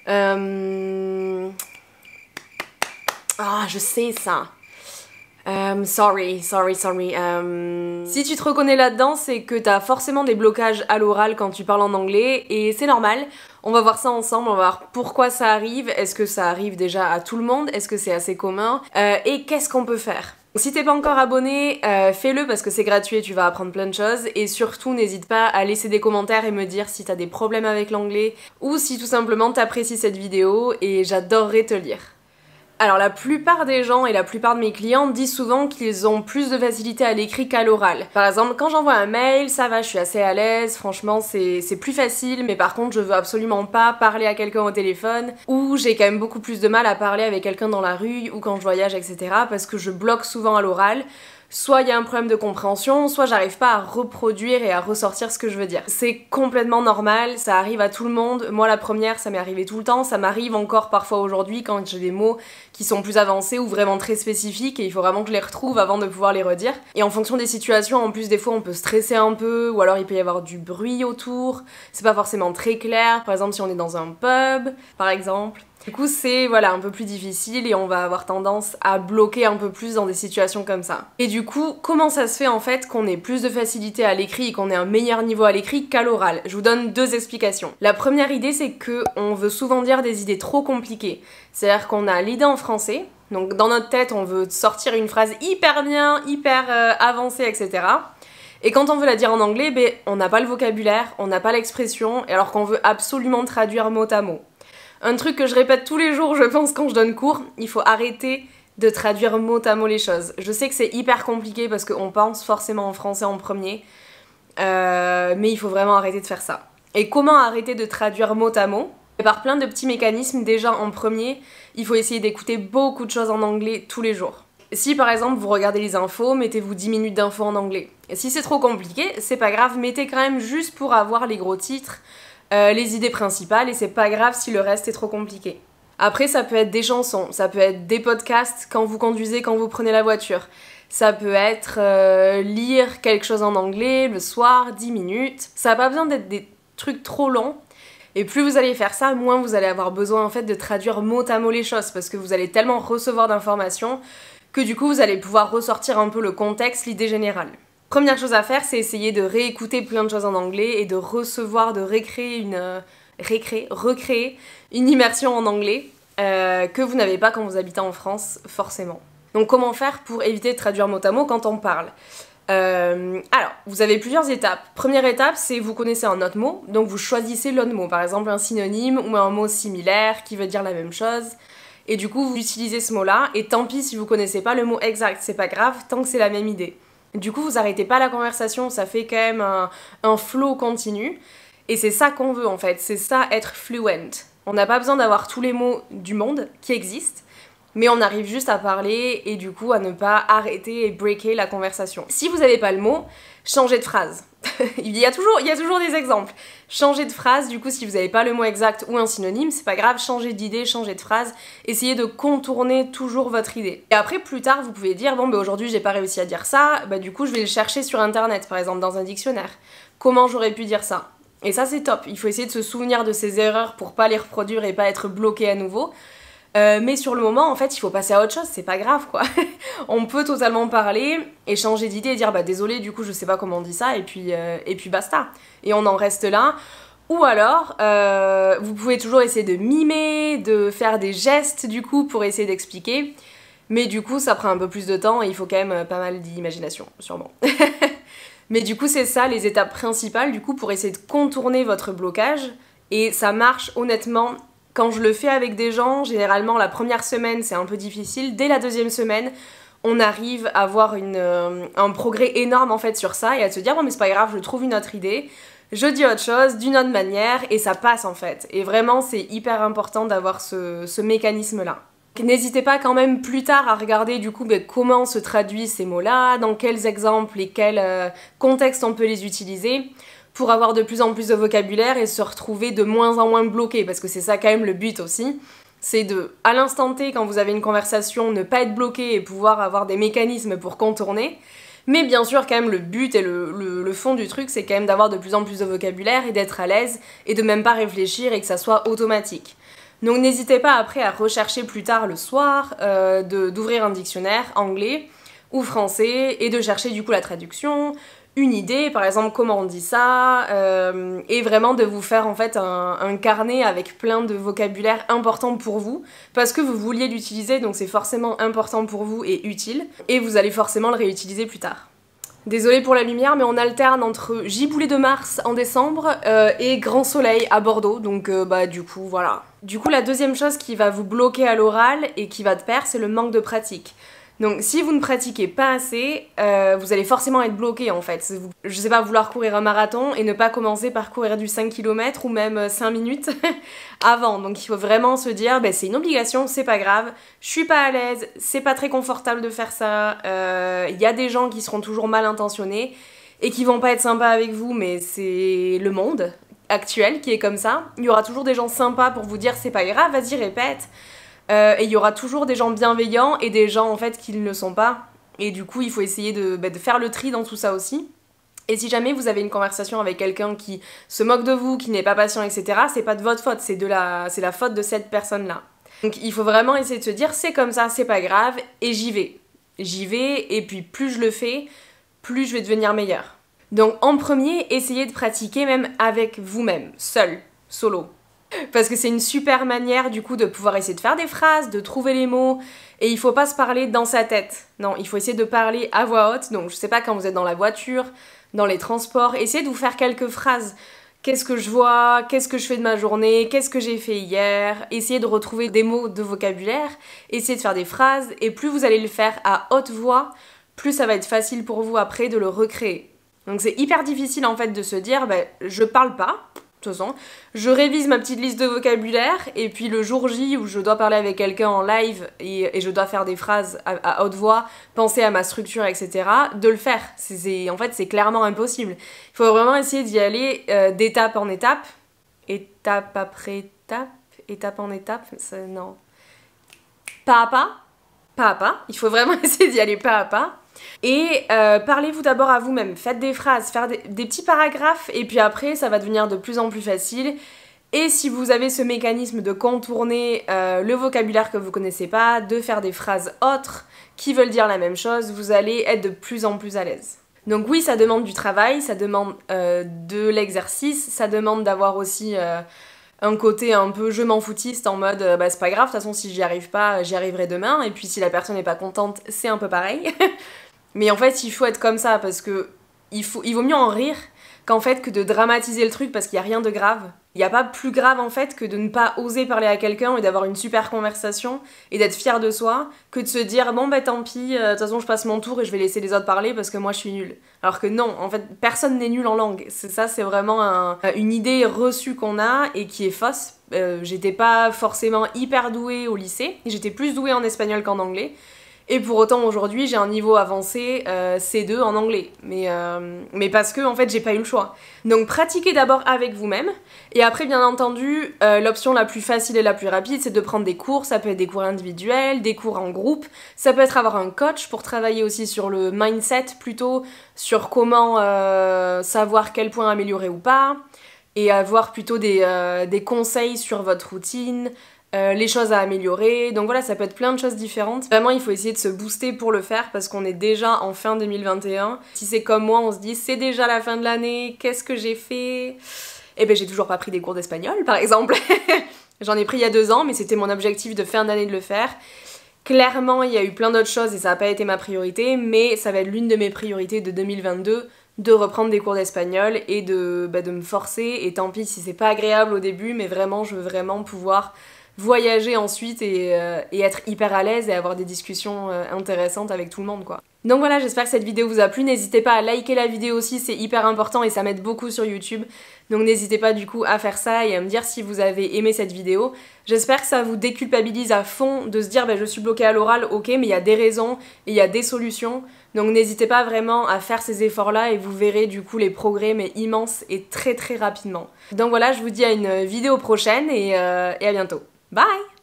Ah, je sais ça. Sorry. Si tu te reconnais là-dedans, c'est que t'as forcément des blocages à l'oral quand tu parles en anglais, et c'est normal. On va voir ça ensemble, on va voir pourquoi ça arrive, est-ce que ça arrive déjà à tout le monde, est-ce que c'est assez commun, et qu'est-ce qu'on peut faire. Si t'es pas encore abonné, fais-le parce que c'est gratuit et tu vas apprendre plein de choses, et surtout n'hésite pas à laisser des commentaires et me dire si t'as des problèmes avec l'anglais, ou si tout simplement t'apprécies cette vidéo, et j'adorerais te lire. Alors la plupart des gens et la plupart de mes clients disent souvent qu'ils ont plus de facilité à l'écrit qu'à l'oral. Par exemple, quand j'envoie un mail, ça va, je suis assez à l'aise, franchement c'est plus facile, mais par contre je veux absolument pas parler à quelqu'un au téléphone, ou j'ai quand même beaucoup plus de mal à parler avec quelqu'un dans la rue, ou quand je voyage, etc. parce que je bloque souvent à l'oral. Soit il y a un problème de compréhension, soit j'arrive pas à reproduire et à ressortir ce que je veux dire. C'est complètement normal, ça arrive à tout le monde. Moi la première, ça m'est arrivé tout le temps, ça m'arrive encore parfois aujourd'hui quand j'ai des mots qui sont plus avancés ou vraiment très spécifiques et il faut vraiment que je les retrouve avant de pouvoir les redire. Et en fonction des situations, en plus des fois on peut stresser un peu, ou alors il peut y avoir du bruit autour, c'est pas forcément très clair, par exemple si on est dans un pub, par exemple. Du coup c'est voilà un peu plus difficile et on va avoir tendance à bloquer un peu plus dans des situations comme ça. Et du coup, comment ça se fait en fait qu'on ait plus de facilité à l'écrit et qu'on ait un meilleur niveau à l'écrit qu'à l'oral? Je vous donne deux explications. La première idée, c'est que on veut souvent dire des idées trop compliquées. C'est-à-dire qu'on a l'idée en français, donc dans notre tête on veut sortir une phrase hyper bien, hyper avancée, etc. Et quand on veut la dire en anglais, ben, on n'a pas le vocabulaire, on n'a pas l'expression, alors qu'on veut absolument traduire mot à mot. Un truc que je répète tous les jours, je pense, quand je donne cours, il faut arrêter de traduire mot à mot les choses. Je sais que c'est hyper compliqué parce qu'on pense forcément en français en premier, mais il faut vraiment arrêter de faire ça. Et comment arrêter de traduire mot à mot? Et par plein de petits mécanismes. Déjà en premier, il faut essayer d'écouter beaucoup de choses en anglais tous les jours. Si par exemple vous regardez les infos, mettez-vous 10 minutes d'infos en anglais. Et si c'est trop compliqué, c'est pas grave, mettez quand même juste pour avoir les gros titres, les idées principales, et c'est pas grave si le reste est trop compliqué. Après ça peut être des chansons, ça peut être des podcasts quand vous conduisez, quand vous prenez la voiture. Ça peut être lire quelque chose en anglais le soir, 10 minutes. Ça n'a pas besoin d'être des trucs trop longs. Et plus vous allez faire ça, moins vous allez avoir besoin en fait de traduire mot à mot les choses, parce que vous allez tellement recevoir d'informations que du coup vous allez pouvoir ressortir un peu le contexte, l'idée générale. Première chose à faire, c'est essayer de réécouter plein de choses en anglais et de recevoir, de recréer une immersion en anglais que vous n'avez pas quand vous habitez en France, forcément. Donc comment faire pour éviter de traduire mot à mot quand on parle? Alors, vous avez plusieurs étapes. Première étape, c'est vous connaissez un autre mot, donc vous choisissez l'autre mot, par exemple un synonyme ou un mot similaire qui veut dire la même chose. Et du coup, vous utilisez ce mot-là, et tant pis si vous connaissez pas le mot exact, c'est pas grave, tant que c'est la même idée. Du coup, vous arrêtez pas la conversation, ça fait quand même un flow continu. Et c'est ça qu'on veut en fait, c'est ça être fluent. On n'a pas besoin d'avoir tous les mots du monde qui existent, mais on arrive juste à parler et du coup à ne pas arrêter et breaker la conversation. Si vous n'avez pas le mot, changez de phrase. il y a toujours des exemples. Changez de phrase, du coup si vous n'avez pas le mot exact ou un synonyme, c'est pas grave, changez d'idée, changez de phrase, essayez de contourner toujours votre idée. Et après plus tard vous pouvez dire bon bah aujourd'hui j'ai pas réussi à dire ça, bah du coup je vais le chercher sur internet par exemple dans un dictionnaire. Comment j'aurais pu dire ça? Et ça c'est top, il faut essayer de se souvenir de ses erreurs pour pas les reproduire et pas être bloqué à nouveau. Mais sur le moment, en fait, il faut passer à autre chose, c'est pas grave, quoi. On peut totalement parler et changer d'idée et dire bah désolé, du coup, je sais pas comment on dit ça, et puis basta. Et on en reste là. Ou alors, vous pouvez toujours essayer de mimer, de faire des gestes, du coup, pour essayer d'expliquer. Mais du coup, ça prend un peu plus de temps et il faut quand même pas mal d'imagination, sûrement. Mais du coup, c'est ça, les étapes principales, du coup, pour essayer de contourner votre blocage. Et ça marche, honnêtement. Quand je le fais avec des gens, généralement la première semaine c'est un peu difficile, dès la deuxième semaine on arrive à avoir un progrès énorme en fait sur ça et à se dire bon mais c'est pas grave, je trouve une autre idée, je dis autre chose d'une autre manière et ça passe en fait. Et vraiment c'est hyper important d'avoir ce mécanisme là. N'hésitez pas quand même plus tard à regarder du coup comment se traduisent ces mots là, dans quels exemples et quels contextes on peut les utiliser, pour avoir de plus en plus de vocabulaire et se retrouver de moins en moins bloqué, parce que c'est ça quand même le but aussi, c'est de, à l'instant T, quand vous avez une conversation, ne pas être bloqué et pouvoir avoir des mécanismes pour contourner, mais bien sûr quand même le but et le fond du truc, c'est quand même d'avoir de plus en plus de vocabulaire et d'être à l'aise, et de même pas réfléchir et que ça soit automatique. Donc n'hésitez pas après à rechercher plus tard le soir, d'ouvrir un dictionnaire anglais ou français et de chercher du coup la traduction, une idée, par exemple comment on dit ça, et vraiment de vous faire en fait un carnet avec plein de vocabulaire important pour vous, parce que vous vouliez l'utiliser, donc c'est forcément important pour vous et utile, et vous allez forcément le réutiliser plus tard. Désolée pour la lumière, mais on alterne entre giboulée de Mars en décembre et grand soleil à Bordeaux, donc du coup voilà. Du coup la deuxième chose qui va vous bloquer à l'oral et qui va te perdre, c'est le manque de pratique. Donc si vous ne pratiquez pas assez, vous allez forcément être bloqué en fait. Je sais pas, vouloir courir un marathon et ne pas commencer par courir du 5 km ou même 5 minutes avant. Donc il faut vraiment se dire, c'est une obligation, c'est pas grave, je suis pas à l'aise, c'est pas très confortable de faire ça, y a des gens qui seront toujours mal intentionnés et qui vont pas être sympas avec vous, mais c'est le monde actuel qui est comme ça. Il y aura toujours des gens sympas pour vous dire c'est pas grave, vas-y répète. Et il y aura toujours des gens bienveillants et des gens en fait qui ne le sont pas. Et du coup il faut essayer de faire le tri dans tout ça aussi. Et si jamais vous avez une conversation avec quelqu'un qui se moque de vous, qui n'est pas patient, etc., c'est pas de votre faute, c'est la faute de cette personne-là. Donc il faut vraiment essayer de se dire c'est comme ça, c'est pas grave, et j'y vais. J'y vais, et puis plus je le fais, plus je vais devenir meilleure. Donc en premier, essayez de pratiquer même avec vous-même, seul, solo. Parce que c'est une super manière du coup de pouvoir essayer de faire des phrases, de trouver les mots, et il faut pas se parler dans sa tête. Non, il faut essayer de parler à voix haute, donc je sais pas, quand vous êtes dans la voiture, dans les transports, essayez de vous faire quelques phrases. Qu'est-ce que je vois? Qu'est-ce que je fais de ma journée? Qu'est-ce que j'ai fait hier? Essayez de retrouver des mots de vocabulaire, essayez de faire des phrases, et plus vous allez le faire à haute voix, plus ça va être facile pour vous après de le recréer. Donc c'est hyper difficile en fait de se dire, je parle pas, de toute façon, je révise ma petite liste de vocabulaire et puis le jour J où je dois parler avec quelqu'un en live et je dois faire des phrases à haute voix, penser à ma structure, etc., de le faire. En fait, c'est clairement impossible. Il faut vraiment essayer d'y aller d'étape en étape, étape après étape, étape en étape, non. Pas à pas. Il faut vraiment essayer d'y aller pas à pas. Et parlez-vous d'abord à vous-même, faites des phrases, faire des petits paragraphes et puis après ça va devenir de plus en plus facile. Et si vous avez ce mécanisme de contourner le vocabulaire que vous connaissez pas, de faire des phrases autres qui veulent dire la même chose, vous allez être de plus en plus à l'aise. Donc oui, ça demande du travail, ça demande de l'exercice, ça demande d'avoir aussi un côté un peu je m'en foutiste en mode c'est pas grave, de toute façon si j'y arrive pas, j'y arriverai demain, et puis si la personne n'est pas contente, c'est un peu pareil. Mais en fait, il faut être comme ça parce que il vaut mieux en rire qu'en fait que de dramatiser le truc parce qu'il y a rien de grave. Il n'y a pas plus grave en fait que de ne pas oser parler à quelqu'un et d'avoir une super conversation et d'être fier de soi que de se dire bon tant pis, de toute façon je passe mon tour et je vais laisser les autres parler parce que moi je suis nulle. Alors que non, en fait personne n'est nul en langue. C'est vraiment une idée reçue qu'on a et qui est fausse. J'étais pas forcément hyper douée au lycée, j'étais plus douée en espagnol qu'en anglais. Et pour autant aujourd'hui j'ai un niveau avancé C2 en anglais, mais parce que en fait j'ai pas eu le choix. Donc pratiquez d'abord avec vous-même, et après bien entendu l'option la plus facile et la plus rapide c'est de prendre des cours, ça peut être des cours individuels, des cours en groupe, ça peut être avoir un coach pour travailler aussi sur le mindset plutôt, sur comment savoir quel point améliorer ou pas, et avoir plutôt des conseils sur votre routine, les choses à améliorer, donc voilà, ça peut être plein de choses différentes. Vraiment, il faut essayer de se booster pour le faire parce qu'on est déjà en fin 2021. Si c'est comme moi, on se dit c'est déjà la fin de l'année, qu'est-ce que j'ai fait? Eh ben j'ai toujours pas pris des cours d'espagnol, par exemple. J'en ai pris il y a 2 ans, mais c'était mon objectif de fin d'année de le faire. Clairement, il y a eu plein d'autres choses et ça n'a pas été ma priorité, mais ça va être l'une de mes priorités de 2022, de reprendre des cours d'espagnol et de me forcer, et tant pis si c'est pas agréable au début, mais vraiment, je veux vraiment pouvoir voyager ensuite et être hyper à l'aise et avoir des discussions intéressantes avec tout le monde quoi. Donc voilà, j'espère que cette vidéo vous a plu, n'hésitez pas à liker la vidéo aussi, c'est hyper important et ça m'aide beaucoup sur YouTube, donc n'hésitez pas du coup à faire ça et à me dire si vous avez aimé cette vidéo. J'espère que ça vous déculpabilise à fond de se dire je suis bloquée à l'oral, ok, mais il y a des raisons et il y a des solutions, donc n'hésitez pas vraiment à faire ces efforts là et vous verrez du coup les progrès mais immenses et très très rapidement. Donc voilà, je vous dis à une vidéo prochaine et à bientôt. Bye!